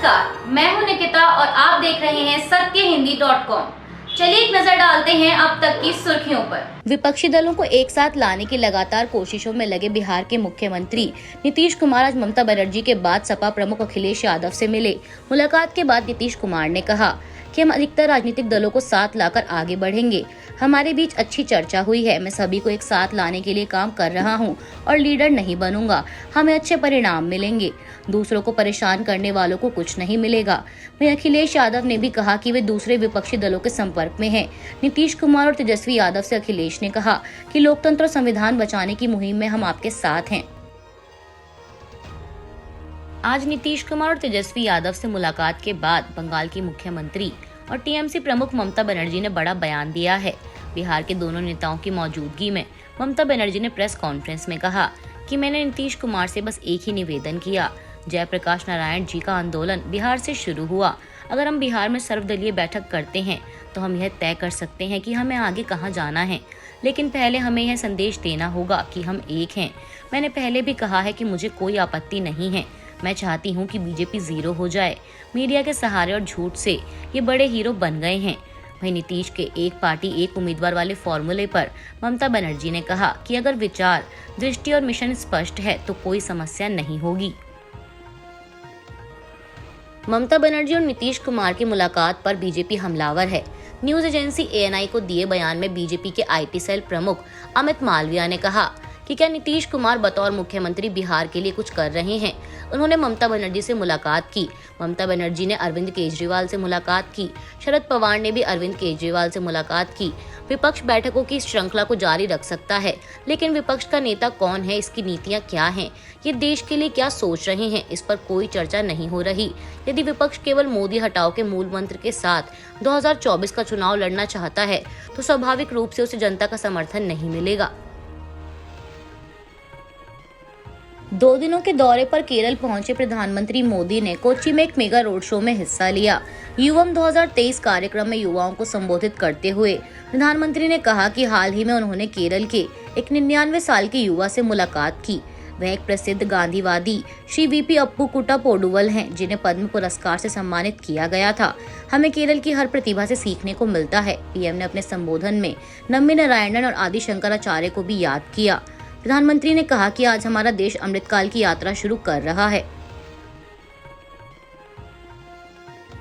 नमस्कार, मैं हूं निकिता और आप देख रहे हैं सत्यहिंदी.com। चलिए एक नजर डालते हैं अब तक की सुर्खियों पर। विपक्षी दलों को एक साथ लाने की लगातार कोशिशों में लगे बिहार के मुख्यमंत्री नीतीश कुमार आज ममता बनर्जी के बाद सपा प्रमुख अखिलेश यादव से मिले। मुलाकात के बाद नीतीश कुमार ने कहा कि हम अधिकतर राजनीतिक दलों को साथ लाकर आगे बढ़ेंगे। हमारे बीच अच्छी चर्चा हुई है। मैं सभी को एक साथ लाने के लिए काम कर रहा हूं और लीडर नहीं बनूंगा। हमें अच्छे परिणाम मिलेंगे। दूसरों को परेशान करने वालों को कुछ नहीं मिलेगा। वहीं अखिलेश यादव ने भी कहा कि वे दूसरे विपक्षी दलों के संपर्क में हैं। नीतीश कुमार और तेजस्वी यादव से अखिलेश ने कहा कि लोकतंत्र और संविधान बचाने की मुहिम में हम आपके साथ हैं। आज नीतीश कुमार और तेजस्वी यादव से मुलाकात के बाद बंगाल की मुख्यमंत्री और टीएमसी प्रमुख ममता बनर्जी ने बड़ा बयान दिया है। बिहार के दोनों नेताओं की मौजूदगी में ममता बनर्जी ने प्रेस कॉन्फ्रेंस में कहा कि मैंने नीतीश कुमार से बस एक ही निवेदन किया। जयप्रकाश नारायण जी का आंदोलन बिहार से शुरू हुआ। अगर हम बिहार में सर्वदलीय बैठक करते हैं तो हम यह तय कर सकते हैं कि हमें आगे कहां जाना है, लेकिन पहले हमें यह संदेश देना होगा कि हम एक हैं। मैंने पहले भी कहा है कि मुझे कोई आपत्ति नहीं है। मैं चाहती हूं कि बीजेपी जीरो हो जाए। मीडिया के सहारे और झूठ से ये बड़े हीरो बन गए हैं। वहीं नीतीश के एक पार्टी एक उम्मीदवार वाले फॉर्मूले पर ममता बनर्जी ने कहा कि अगर विचार, दृष्टि और मिशन स्पष्ट है तो कोई समस्या नहीं होगी। ममता बनर्जी और नीतीश कुमार की मुलाकात पर बीजेपी हमलावर है। न्यूज एजेंसी ANI को दिए बयान में बीजेपी के IT सेल प्रमुख अमित मालविया ने कहा कि क्या नीतीश कुमार बतौर मुख्यमंत्री बिहार के लिए कुछ कर रहे हैं। उन्होंने ममता बनर्जी से मुलाकात की। ममता बनर्जी ने अरविंद केजरीवाल से मुलाकात की। शरद पवार ने भी अरविंद केजरीवाल से मुलाकात की। विपक्ष बैठकों की श्रृंखला को जारी रख सकता है, लेकिन विपक्ष का नेता कौन है, इसकी नीतियां क्या हैं, ये देश के लिए क्या सोच रहे हैं, इस पर कोई चर्चा नहीं हो रही। यदि विपक्ष केवल मोदी हटाओ के मूल मंत्र के साथ 2024 का चुनाव लड़ना चाहता है तो स्वाभाविक रूप से उसे जनता का समर्थन नहीं मिलेगा। 2 दिनों के दौरे पर केरल पहुंचे प्रधानमंत्री मोदी ने कोच्चि में एक मेगा रोड शो में हिस्सा लिया। युवम 2023 कार्यक्रम में युवाओं को संबोधित करते हुए प्रधानमंत्री ने कहा कि हाल ही में उन्होंने केरल के एक 99 साल के युवा से मुलाकात की। वह एक प्रसिद्ध गांधीवादी श्री VP अप्पू कुट्टा पोडुवल हैं, जिन्हें पद्म पुरस्कार से सम्मानित किया गया था। हमें केरल की हर प्रतिभा से सीखने को मिलता है। PM ने अपने संबोधन में नम्मी नारायणन और आदि शंकराचार्य को भी याद किया। प्रधानमंत्री ने कहा कि आज हमारा देश अमृतकाल की यात्रा शुरू कर रहा है।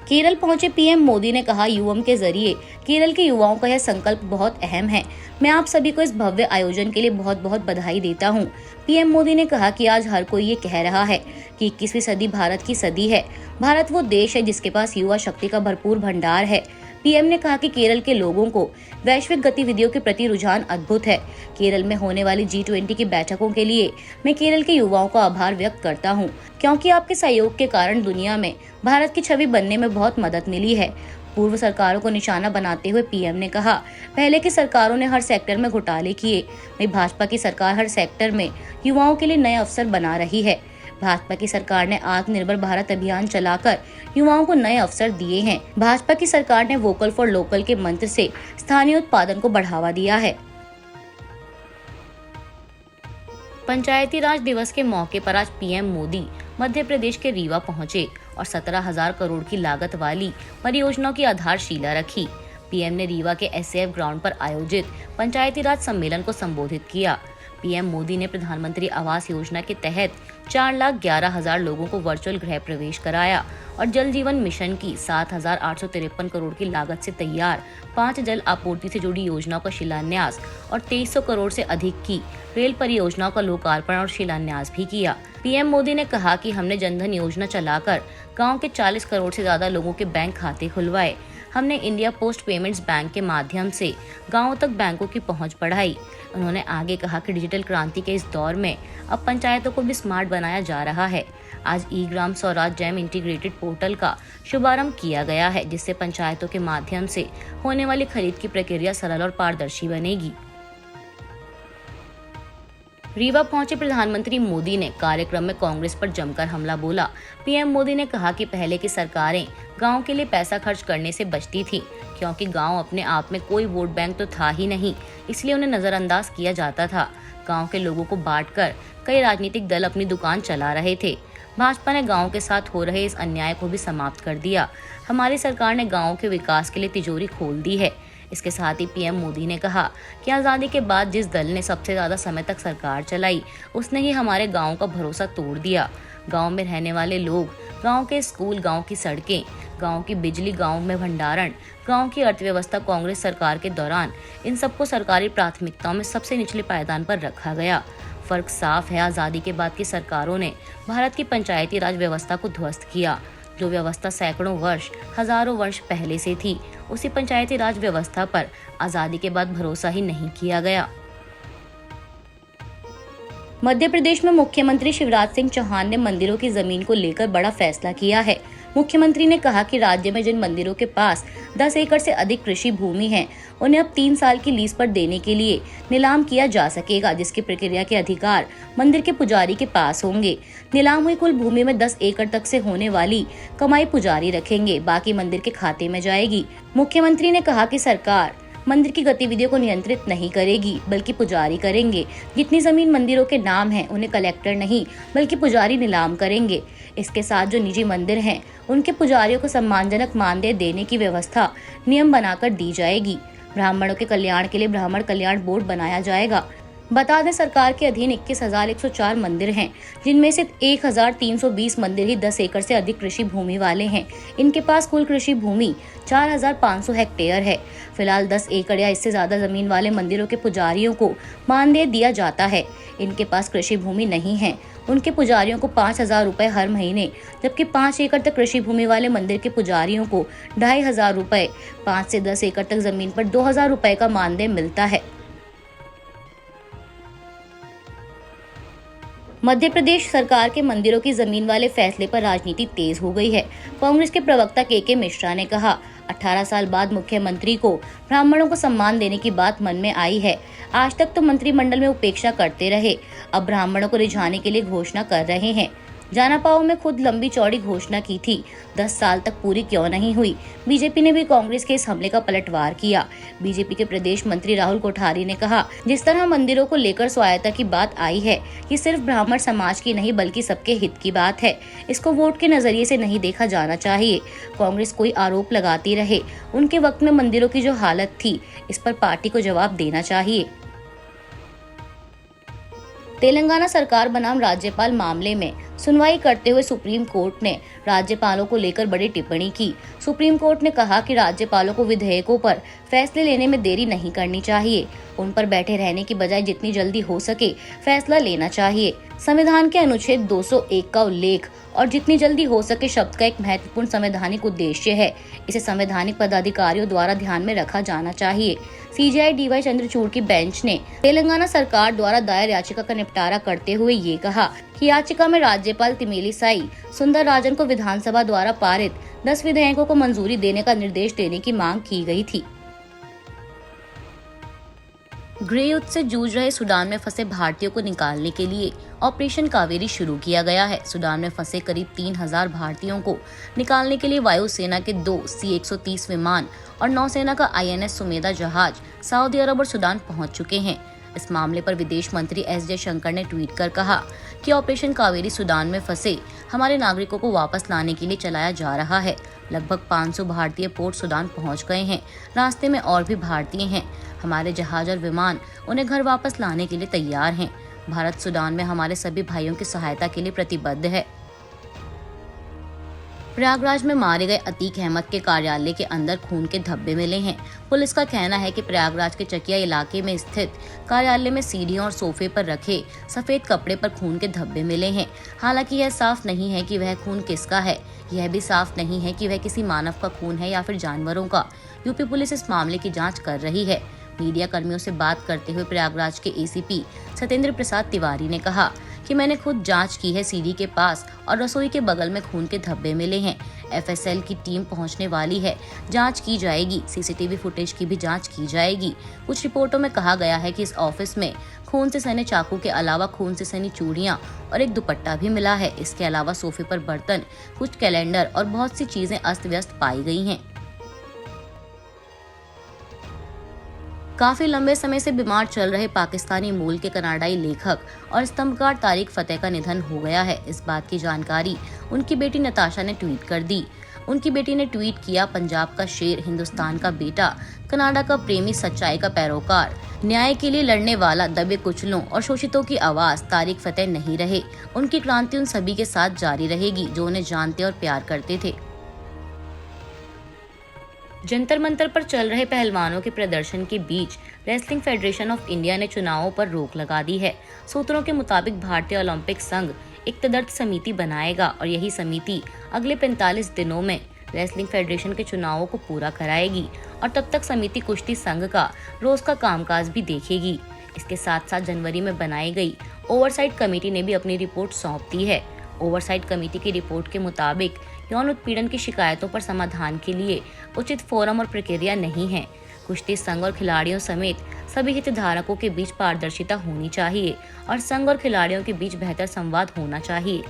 केरल पहुंचे PM मोदी ने कहा, युवम के जरिए केरल के युवाओं का यह संकल्प बहुत अहम है। मैं आप सभी को इस भव्य आयोजन के लिए बहुत बहुत बधाई देता हूं। PM मोदी ने कहा कि आज हर कोई ये कह रहा है कि 21वीं सदी भारत की सदी है। भारत वो देश है जिसके पास युवा शक्ति का भरपूर भंडार है। PM ने कहा कि केरल के लोगों को वैश्विक गतिविधियों के प्रति रुझान अद्भुत है। केरल में होने वाली G20 की बैठकों के लिए मैं केरल के युवाओं का आभार व्यक्त करता हूं, क्योंकि आपके सहयोग के कारण दुनिया में भारत की छवि बनने में बहुत मदद मिली है। पूर्व सरकारों को निशाना बनाते हुए PM ने कहा, पहले की सरकारों ने हर सेक्टर में घोटाले किए। वहीं भाजपा की सरकार हर सेक्टर में युवाओं के लिए नए अवसर बना रही है। भाजपा की सरकार ने आत्मनिर्भर भारत अभियान चलाकर युवाओं को नए अवसर दिए हैं। भाजपा की सरकार ने वोकल फॉर लोकल के मंत्र से स्थानीय उत्पादन को बढ़ावा दिया है। पंचायती राज दिवस के मौके पर आज PM मोदी मध्य प्रदेश के रीवा पहुंचे और 17,000 करोड़ की लागत वाली परियोजनाओं की आधारशिला रखी। PM ने रीवा के SAF ग्राउंड पर आयोजित पंचायती राज सम्मेलन को संबोधित किया। PM मोदी ने प्रधानमंत्री आवास योजना के तहत 4,11,000 लोगों को वर्चुअल गृह प्रवेश कराया और जल जीवन मिशन की 7,853 करोड़ की लागत से तैयार 5 जल आपूर्ति से जुड़ी योजनाओं का शिलान्यास और 2300 करोड़ से अधिक की रेल परियोजनाओं का लोकार्पण और शिलान्यास भी किया। PM मोदी ने कहा कि हमने जनधन योजना चलाकर गाँव के 40 करोड़ से ज्यादा लोगों के बैंक खाते खुलवाए। हमने इंडिया पोस्ट पेमेंट्स बैंक के माध्यम से गाँवों तक बैंकों की पहुंच बढ़ाई। उन्होंने आगे कहा कि डिजिटल क्रांति के इस दौर में अब पंचायतों को भी स्मार्ट बनाया जा रहा है। आज E-ग्राम स्वराज जैम इंटीग्रेटेड पोर्टल का शुभारंभ किया गया है, जिससे पंचायतों के माध्यम से होने वाली खरीद की प्रक्रिया सरल और पारदर्शी बनेगी। रीवा पहुंचे प्रधानमंत्री मोदी ने कार्यक्रम में कांग्रेस पर जमकर हमला बोला। PM मोदी ने कहा कि पहले की सरकारें गांव के लिए पैसा खर्च करने से बचती थी, क्योंकि गांव अपने आप में कोई वोट बैंक तो था ही नहीं, इसलिए उन्हें नजरअंदाज किया जाता था। गांव के लोगों को बांटकर कई राजनीतिक दल अपनी दुकान चला रहे थे। भाजपा ने गाँव के साथ हो रहे इस अन्याय को भी समाप्त कर दिया। हमारी सरकार ने गाँव के विकास के लिए तिजोरी खोल दी है। इसके साथ ही पीएम मोदी ने कहा कि आज़ादी के बाद जिस दल ने सबसे ज़्यादा समय तक सरकार चलाई, उसने ही हमारे गाँव का भरोसा तोड़ दिया। गाँव में रहने वाले लोग, गाँव के स्कूल, गाँव की सड़कें, गाँव की बिजली, गाँव में भंडारण, गाँव की अर्थव्यवस्था कांग्रेस सरकार के दौरान इन सबको सरकारी प्राथमिकताओं में सबसे निचले पायदान पर रखा गया। फर्क साफ है, आज़ादी के बाद की सरकारों ने भारत की पंचायती राज व्यवस्था को ध्वस्त किया। जो व्यवस्था सैकड़ों वर्ष, हजारों वर्ष पहले से थी, उसी पंचायती राज व्यवस्था पर आज़ादी के बाद भरोसा ही नहीं किया गया। मध्य प्रदेश में मुख्यमंत्री शिवराज सिंह चौहान ने मंदिरों की जमीन को लेकर बड़ा फैसला किया है। मुख्यमंत्री ने कहा कि राज्य में जिन मंदिरों के पास 10 एकड़ से अधिक कृषि भूमि है, उन्हें अब 3 साल की लीज पर देने के लिए नीलाम किया जा सकेगा, जिसकी प्रक्रिया के अधिकार मंदिर के पुजारी के पास होंगे। नीलाम हुई कुल भूमि में 10 एकड़ तक से होने वाली कमाई पुजारी रखेंगे, बाकी मंदिर के खाते में जाएगी। मुख्यमंत्री ने कहा कि सरकार मंदिर की गतिविधियों को नियंत्रित नहीं करेगी, बल्कि पुजारी करेंगे। जितनी जमीन मंदिरों के नाम है, उन्हें कलेक्टर नहीं बल्कि पुजारी नीलाम करेंगे। इसके साथ जो निजी मंदिर हैं, उनके पुजारियों को सम्मानजनक मानदेय देने की व्यवस्था नियम बनाकर दी जाएगी। ब्राह्मणों के कल्याण के लिए ब्राह्मण कल्याण बोर्ड बनाया जाएगा। बता दें, सरकार के अधीन 21,104 मंदिर हैं, जिनमें से 1,320 मंदिर ही 10 एकड़ से अधिक कृषि भूमि वाले हैं। इनके पास कुल कृषि भूमि 4,500 हेक्टेयर है। फिलहाल 10 एकड़ या इससे ज्यादा जमीन वाले मंदिरों के पुजारियों को मानदेय दिया जाता है। इनके पास कृषि भूमि नहीं है, उनके पुजारियों को 5,000 रुपए हर महीने, जबकि 5 एकड़ तक कृषि भूमि वाले मंदिर के पुजारियों को 2,500 रुपए, 5 से 10 एकड़ तक जमीन पर 2,000 रुपए का मानदेय मिलता है। मध्य प्रदेश सरकार के मंदिरों की जमीन वाले फैसले पर राजनीति तेज हो गई है। कांग्रेस के प्रवक्ता के मिश्रा ने कहा, 18 साल बाद मुख्यमंत्री को ब्राह्मणों को सम्मान देने की बात मन में आई है। आज तक तो मंत्रिमंडल में उपेक्षा करते रहे, अब ब्राह्मणों को रिझाने के लिए घोषणा कर रहे हैं। जानापाओ में खुद लंबी चौड़ी घोषणा की थी, 10 साल तक पूरी क्यों नहीं हुई। बीजेपी ने भी कांग्रेस के इस हमले का पलटवार किया। बीजेपी के प्रदेश मंत्री राहुल कोठारी ने कहा, जिस तरह मंदिरों को लेकर स्वायत्तता की बात आई है, ये सिर्फ ब्राह्मण समाज की नहीं बल्कि सबके हित की बात है। इसको वोट के नजरिए से नहीं देखा जाना चाहिए। कांग्रेस कोई आरोप लगाती रहे, उनके वक्त में मंदिरों की जो हालत थी, इस पर पार्टी को जवाब देना चाहिए। तेलंगाना सरकार बनाम राज्यपाल मामले में सुनवाई करते हुए सुप्रीम कोर्ट ने राज्यपालों को लेकर बड़ी टिप्पणी की। सुप्रीम कोर्ट ने कहा कि राज्यपालों को विधेयकों पर फैसले लेने में देरी नहीं करनी चाहिए। उन पर बैठे रहने की बजाय जितनी जल्दी हो सके फैसला लेना चाहिए। संविधान के अनुच्छेद 201 का उल्लेख और जितनी जल्दी हो सके शब्द का एक महत्वपूर्ण संवैधानिक उद्देश्य है। इसे संवैधानिक पदाधिकारियों द्वारा ध्यान में रखा जाना चाहिए। सीजेआई डीवाई चंद्रचूड़ की बेंच ने तेलंगाना सरकार द्वारा दायर याचिका का निपटारा करते हुए ये कहा कि याचिका में राज्यपाल तमिलिसाई सुंदरराजन को विधानसभा द्वारा पारित 10 विधेयकों को मंजूरी देने का निर्देश देने की मांग की गई थी। गृह युद्ध से जूझ रहे सूडान में फंसे भारतीयों को निकालने के लिए ऑपरेशन कावेरी शुरू किया गया है। सूडान में फंसे करीब 3,000 भारतीयों को निकालने के लिए वायुसेना के 2 C-130 विमान और नौसेना का INS सुमेधा जहाज सऊदी अरब और सूडान पहुंच चुके हैं। इस मामले पर विदेश मंत्री S जयशंकर ने ट्वीट कर कहा कि ऑपरेशन कावेरी सूडान में फंसे हमारे नागरिकों को वापस लाने के लिए चलाया जा रहा है। लगभग 500 भारतीय पोर्ट सूडान पहुंच गए हैं। रास्ते में और भी भारतीय हैं। हमारे जहाज और विमान उन्हें घर वापस लाने के लिए तैयार हैं। भारत सूडान में हमारे सभी भाइयों की सहायता के लिए प्रतिबद्ध है। प्रयागराज में मारे गए अतीक अहमद के कार्यालय के अंदर खून के धब्बे मिले हैं। पुलिस का कहना है कि प्रयागराज के चकिया इलाके में स्थित कार्यालय में सीढ़ियों और सोफे पर रखे सफेद कपड़े पर खून के धब्बे मिले हैं। हालांकि यह साफ नहीं है कि वह खून किसका है। यह भी साफ नहीं है कि वह किसी मानव का खून है या फिर जानवरों का। यूपी पुलिस इस मामले की जाँच कर रही है। मीडिया कर्मियों से बात करते हुए प्रयागराज के ACP सत्येंद्र प्रसाद तिवारी ने कहा कि मैंने खुद जांच की है। सीढ़ी के पास और रसोई के बगल में खून के धब्बे मिले हैं। FSL की टीम पहुंचने वाली है, जांच की जाएगी। CCTV फुटेज की भी जांच की जाएगी। कुछ रिपोर्टों में कहा गया है कि इस ऑफिस में खून से सने चाकू के अलावा खून से सनी चूड़ियां और एक दुपट्टा भी मिला है। इसके अलावा सोफे पर बर्तन, कुछ कैलेंडर और बहुत सी चीजें अस्त व्यस्त पाई गई हैं। काफी लंबे समय से बीमार चल रहे पाकिस्तानी मूल के कनाडाई लेखक और स्तंभकार तारिक फतेह का निधन हो गया है। इस बात की जानकारी उनकी बेटी नताशा ने ट्वीट कर दी। उनकी बेटी ने ट्वीट किया, पंजाब का शेर, हिंदुस्तान का बेटा, कनाडा का प्रेमी, सच्चाई का पैरोकार, न्याय के लिए लड़ने वाला, दबे कुचलों और शोषितों की आवाज तारिक फतेह नहीं रहे। उनकी क्रांति उन सभी के साथ जारी रहेगी जो उन्हें जानते और प्यार करते थे। जंतर मंतर पर चल रहे पहलवानों के प्रदर्शन के बीच रेसलिंग फेडरेशन ऑफ इंडिया ने चुनावों पर रोक लगा दी है। सूत्रों के मुताबिक भारतीय ओलंपिक संघ एक तदर्थ समिति बनाएगा और यही समिति अगले 45 दिनों में रेसलिंग फेडरेशन के चुनावों को पूरा कराएगी और तब तक समिति कुश्ती संघ का रोज का कामकाज भी देखेगी। इसके साथ साथ जनवरी में बनाई गई ओवरसाइट कमेटी ने भी अपनी रिपोर्ट सौंप दी है। ओवरसाइट कमेटी की रिपोर्ट के मुताबिक यौन उत्पीड़न की शिकायतों पर समाधान के लिए उचित फोरम और प्रक्रिया नहीं है। कुश्ती संघ और खिलाड़ियों समेत सभी हितधारकों के बीच पारदर्शिता होनी चाहिए और संघ और खिलाड़ियों के बीच बेहतर संवाद होना चाहिए।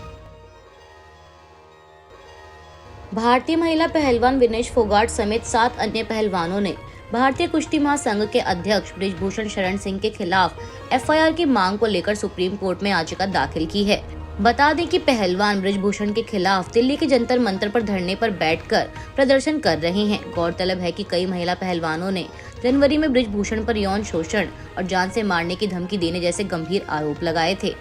भारतीय महिला पहलवान विनेश फोगाट समेत 7 अन्य पहलवानों ने भारतीय कुश्ती महासंघ के अध्यक्ष बृजभूषण शरण सिंह के खिलाफ एफआईआर की मांग को लेकर सुप्रीम कोर्ट में याचिका दाखिल की है। बता दें कि पहलवान बृजभूषण के खिलाफ दिल्ली के जंतर मंतर पर धरने पर बैठकर प्रदर्शन कर रहे हैं। गौरतलब है कि कई महिला पहलवानों ने जनवरी में बृजभूषण पर यौन शोषण और जान से मारने की धमकी देने जैसे गंभीर आरोप लगाए थे।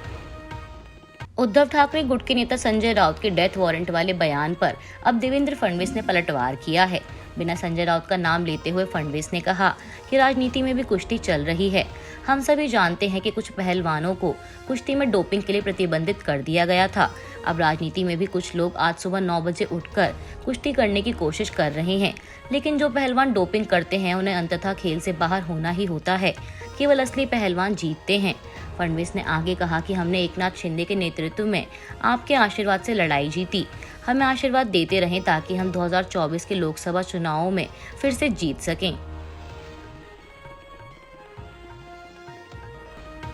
उद्धव ठाकरे गुट के नेता संजय राउत के डेथ वारंट वाले बयान पर अब देवेंद्र फडणवीस ने पलटवार किया है। बिना संजय राउत का नाम लेते हुए फडणवीस ने कहा कि राजनीति में भी कुश्ती चल रही है। हम सभी जानते हैं कि कुछ पहलवानों को कुश्ती में डोपिंग के लिए प्रतिबंधित कर दिया गया था। अब राजनीति में भी कुछ लोग आज सुबह 9 बजे उठकर कुश्ती करने की कोशिश कर रहे हैं, लेकिन जो पहलवान डोपिंग करते हैं उन्हें अंततः खेल से बाहर होना ही होता है। केवल असली पहलवान जीतते हैं। फडणवीस ने आगे कहा कि हमने एकनाथ शिंदे के नेतृत्व में आपके आशीर्वाद से लड़ाई जीती। हमें आशीर्वाद देते रहें ताकि हम 2024 के लोकसभा चुनावों में फिर से जीत सकें।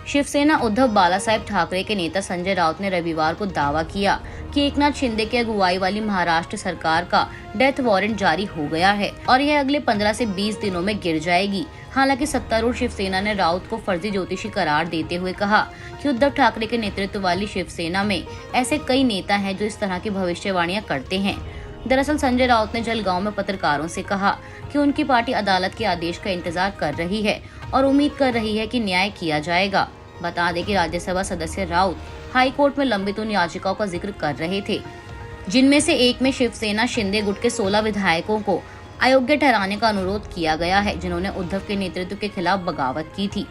शिवसेना उद्धव बालासाहेब ठाकरे के नेता संजय राउत ने रविवार को दावा किया कि एकनाथ शिंदे की अगुवाई वाली महाराष्ट्र सरकार का डेथ वारंट जारी हो गया है और यह अगले 15 से 20 दिनों में गिर जाएगी। हालांकि सत्तारूढ़ शिवसेना ने राउत को फर्जी ज्योतिषी करार देते हुए कहा कि उद्धव ठाकरे के नेतृत्व वाली शिवसेना में ऐसे कई नेता हैं जो इस तरह की भविष्यवाणियां करते हैं। दरअसल संजय राउत ने जलगांव में पत्रकारों से कहा कि उनकी पार्टी अदालत के आदेश का इंतजार कर रही है और उम्मीद कर रही है कि न्याय किया जाएगा। बता दें कि राज्यसभा सदस्य राउत हाई कोर्ट में लंबित उन याचिकाओं का जिक्र कर रहे थे जिनमें से एक में शिवसेना शिंदे गुट के 16 विधायकों को अयोग्य ठहराने का अनुरोध किया गया है, जिन्होंने उद्धव के नेतृत्व के खिलाफ बगावत की थी।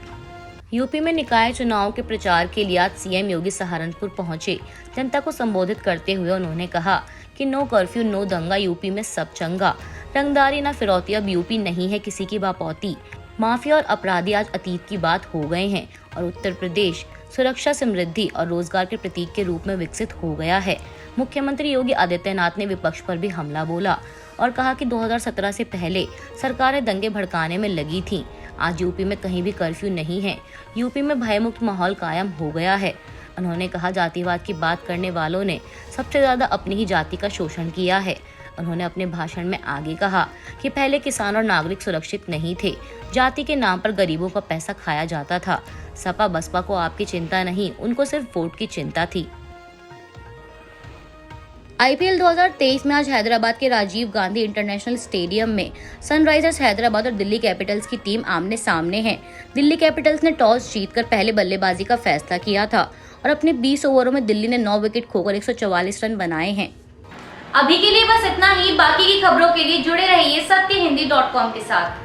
यूपी में निकाय चुनाव के प्रचार के लिए आज सीएम योगी सहारनपुर पहुंचे। जनता को संबोधित करते हुए उन्होंने कहा कि नो कर्फ्यू नो दंगा, यूपी में सब चंगा, रंगदारी न फिरौती, अब यूपी नहीं है किसी की बापौती। माफिया और अपराधी आज अतीत की बात हो गए हैं और उत्तर प्रदेश सुरक्षा, समृद्धि और रोजगार के प्रतीक के रूप में विकसित हो गया है। मुख्यमंत्री योगी आदित्यनाथ ने विपक्ष पर भी हमला बोला और कहा कि 2017 से पहले सरकारें दंगे भड़काने में लगी थीं। आज यूपी में कहीं भी कर्फ्यू नहीं है। यूपी में भयमुक्त माहौल कायम हो गया है। उन्होंने कहा जातिवाद की बात करने वालों ने सबसे ज्यादा अपनी ही जाति का शोषण किया है। उन्होंने अपने भाषण में आगे कहा कि पहले किसान और नागरिक सुरक्षित नहीं थे, जाति के नाम पर गरीबों का पैसा खाया जाता था। सपा बसपा को आपकी चिंता नहीं, उनको सिर्फ वोट की चिंता थी। आईपीएल 2023 में आज हैदराबाद के राजीव गांधी इंटरनेशनल स्टेडियम में सनराइजर्स हैदराबाद और दिल्ली कैपिटल्स की टीम आमने सामने है। दिल्ली कैपिटल्स ने टॉस जीतकर पहले बल्लेबाजी का फैसला किया था और अपने 20 ओवरों में दिल्ली ने 9 विकेट खोकर 144 रन बनाए हैं। अभी के लिए बस इतना ही। बाकी की खबरों के लिए जुड़े रहिए सत्यहिंदी.com के साथ।